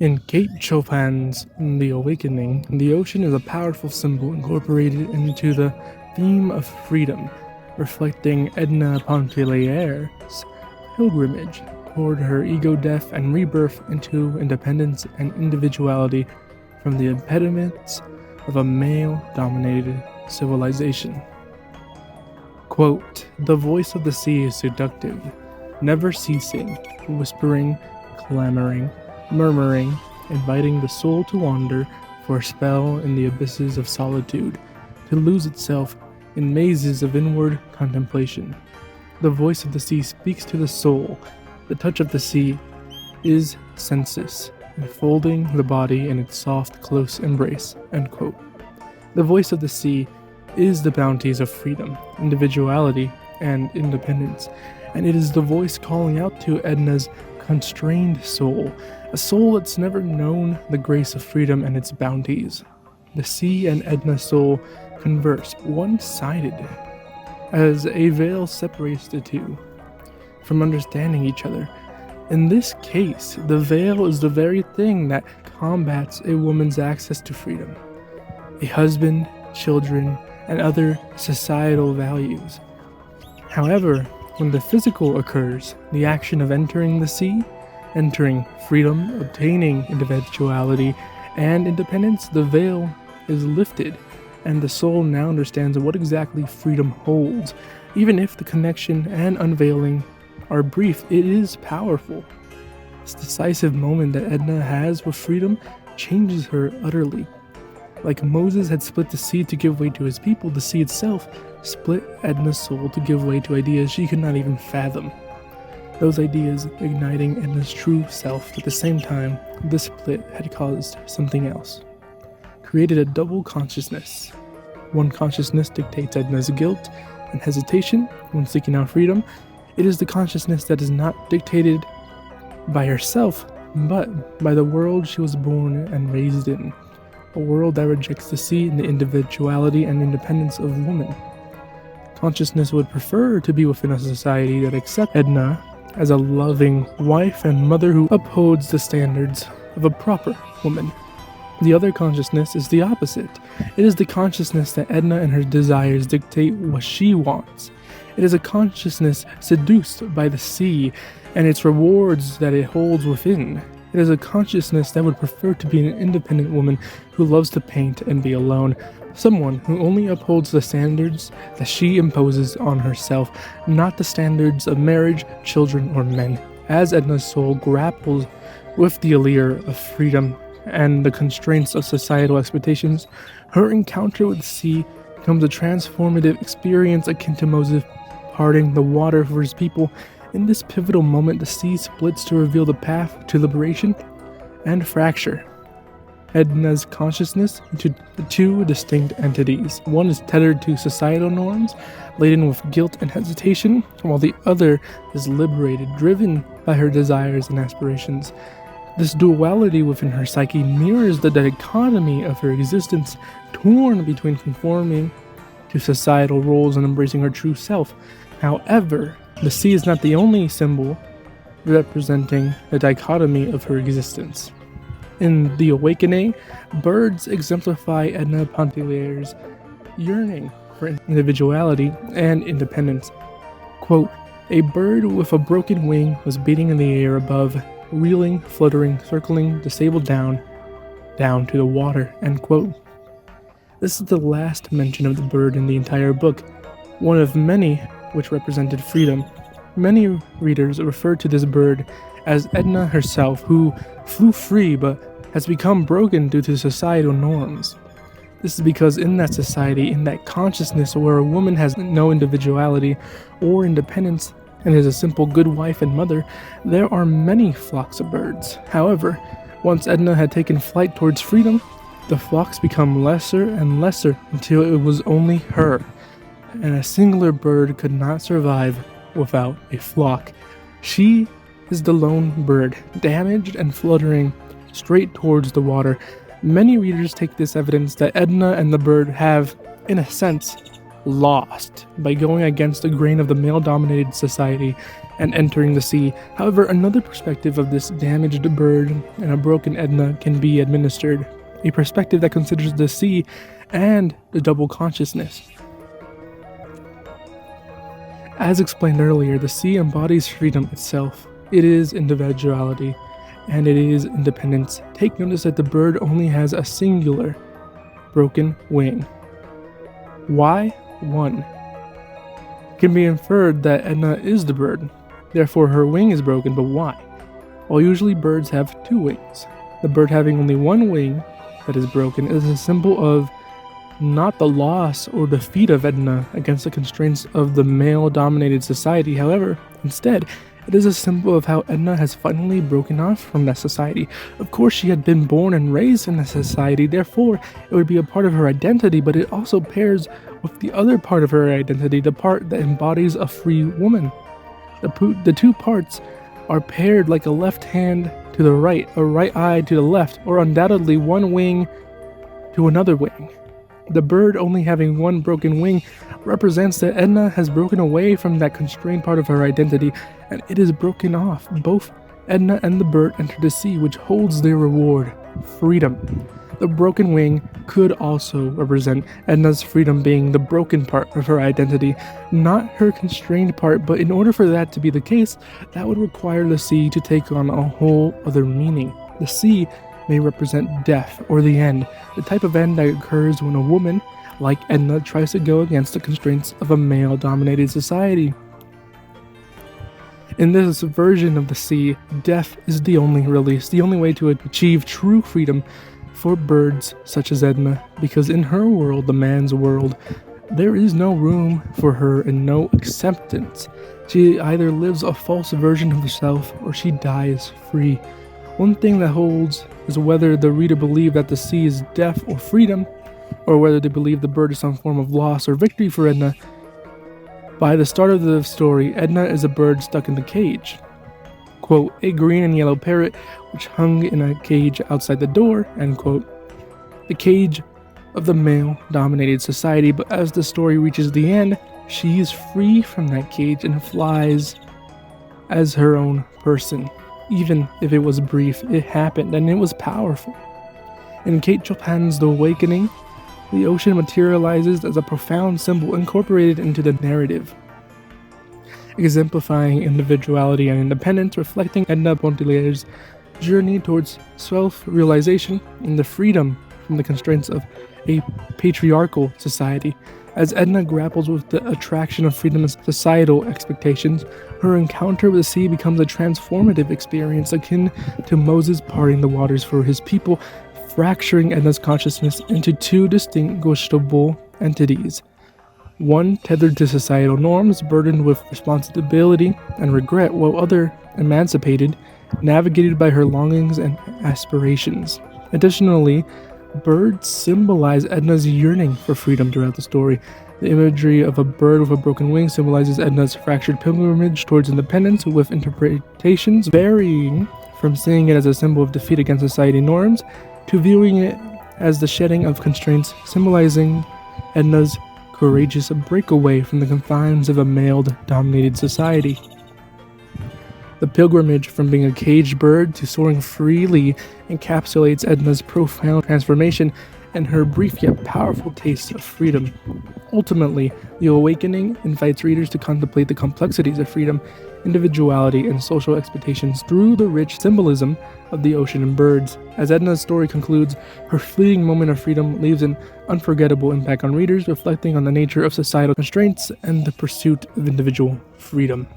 In Kate Chopin's The Awakening, the ocean is a powerful symbol incorporated into the theme of freedom, reflecting Edna Pontelier's pilgrimage toward her ego death and rebirth into independence and individuality from the impediments of a male-dominated civilization. Quote, "The voice of the sea is seductive, never ceasing, whispering, clamoring, murmuring, inviting the soul to wander for a spell in the abysses of solitude, to lose itself in mazes of inward contemplation. The voice of the sea speaks to the soul. The touch of the sea is sensus, enfolding the body in its soft, close embrace." End quote. The voice of the sea is the bounties of freedom, individuality, and independence, and it is the voice calling out to Edna's constrained soul, a soul that's never known the grace of freedom and its bounties. The sea and Edna's soul converse one-sided, as a veil separates the two from understanding each other. In this case, the veil is the very thing that combats a woman's access to freedom, a husband, children, and other societal values. However, when the physical occurs, the action of entering the sea, entering freedom, obtaining individuality and independence, the veil is lifted, and the soul now understands what exactly freedom holds. Even if the connection and unveiling are brief, it is powerful. This decisive moment that Edna has with freedom changes her utterly. Like Moses had split the sea to give way to his people, the sea itself split Edna's soul to give way to ideas she could not even fathom. Those ideas igniting Edna's true self. At the same time, this split had caused something else. Created a double consciousness. One consciousness dictates Edna's guilt and hesitation when seeking out freedom. It is the consciousness that is not dictated by herself, but by the world she was born and raised in. A world that rejects the sea and the individuality and independence of woman. Consciousness would prefer to be within a society that accepts Edna as a loving wife and mother who upholds the standards of a proper woman. The other consciousness is the opposite. It is the consciousness that Edna and her desires dictate what she wants. It is a consciousness seduced by the sea and its rewards that it holds within. It is a consciousness that would prefer to be an independent woman who loves to paint and be alone. Someone who only upholds the standards that she imposes on herself, not the standards of marriage, children, or men. As Edna's soul grapples with the allure of freedom and the constraints of societal expectations, her encounter with the sea becomes a transformative experience akin to Moses parting the water for his people. In this pivotal moment, the sea splits to reveal the path to liberation and fracture Edna's consciousness into two distinct entities. One is tethered to societal norms, laden with guilt and hesitation, while the other is liberated, driven by her desires and aspirations. This duality within her psyche mirrors the dichotomy of her existence, torn between conforming to societal roles and embracing her true self. However, the sea is not the only symbol representing the dichotomy of her existence. In The Awakening, birds exemplify Edna Pontelier's yearning for individuality and independence. Quote, "A bird with a broken wing was beating in the air above, reeling, fluttering, circling, disabled down to the water." End quote. This is the last mention of the bird in the entire book, one of many which represented freedom. Many readers refer to this bird as Edna herself, who flew free but has become broken due to societal norms. This is because in that society, in that consciousness where a woman has no individuality or independence and is a simple good wife and mother, there are many flocks of birds. However, once Edna had taken flight towards freedom, the flocks become lesser and lesser until it was only her, and a singular bird could not survive without a flock. She is the lone bird, damaged and fluttering straight towards the water. Many readers take this evidence that Edna and the bird have, in a sense, lost by going against the grain of the male-dominated society and entering the sea. However, another perspective of this damaged bird and a broken Edna can be administered, a perspective that considers the sea and the double consciousness. As explained earlier, the sea embodies freedom itself. It is individuality, and it is independence. Take notice that the bird only has a singular broken wing. Why one? It can be inferred that Edna is the bird, therefore her wing is broken, but why? Well, usually birds have two wings. The bird having only one wing that is broken is a symbol of not the loss or defeat of Edna against the constraints of the male-dominated society. However, instead, it is a symbol of how Edna has finally broken off from that society. Of course, she had been born and raised in that society, therefore it would be a part of her identity, but it also pairs with the other part of her identity, the part that embodies a free woman. The two parts are paired like a left hand to the right, a right eye to the left, or undoubtedly one wing to another wing. The bird only having one broken wing represents that Edna has broken away from that constrained part of her identity, and it is broken off. Both Edna and the bird enter the sea, which holds their reward, freedom. The broken wing could also represent Edna's freedom being the broken part of her identity, not her constrained part, but in order for that to be the case, that would require the sea to take on a whole other meaning. The sea may represent death or the end, the type of end that occurs when a woman, like Edna, tries to go against the constraints of a male-dominated society. In this version of the sea, death is the only release, the only way to achieve true freedom for birds such as Edna, because in her world, the man's world, there is no room for her and no acceptance. She either lives a false version of herself or she dies free. One thing that holds is whether the reader believe that the sea is death or freedom, or whether they believe the bird is some form of loss or victory for Edna. By the start of the story, Edna is a bird stuck in the cage. Quote, a green and yellow parrot which hung in a cage outside the door, end quote. The cage of the male-dominated society, but as the story reaches the end, she is free from that cage and flies as her own person. Even if it was brief, it happened and it was powerful. In Kate Chopin's The Awakening, the ocean materializes as a profound symbol incorporated into the narrative, exemplifying individuality and independence, reflecting Edna Pontellier's journey towards self-realization and the freedom from the constraints of a patriarchal society. As Edna grapples with the attraction of freedom and societal expectations, her encounter with the sea becomes a transformative experience akin to Moses parting the waters for his people, fracturing Edna's consciousness into two distinguishable entities. One tethered to societal norms, burdened with responsibility and regret, while other emancipated, navigated by her longings and aspirations. Additionally, birds symbolize Edna's yearning for freedom throughout the story. The imagery of a bird with a broken wing symbolizes Edna's fractured pilgrimage towards independence, with interpretations varying from seeing it as a symbol of defeat against society norms to viewing it as the shedding of constraints, symbolizing Edna's courageous breakaway from the confines of a male-dominated society. The pilgrimage from being a caged bird to soaring freely encapsulates Edna's profound transformation and her brief yet powerful taste of freedom. Ultimately, The Awakening invites readers to contemplate the complexities of freedom, individuality, and social expectations through the rich symbolism of the ocean and birds. As Edna's story concludes, her fleeting moment of freedom leaves an unforgettable impact on readers, reflecting on the nature of societal constraints and the pursuit of individual freedom.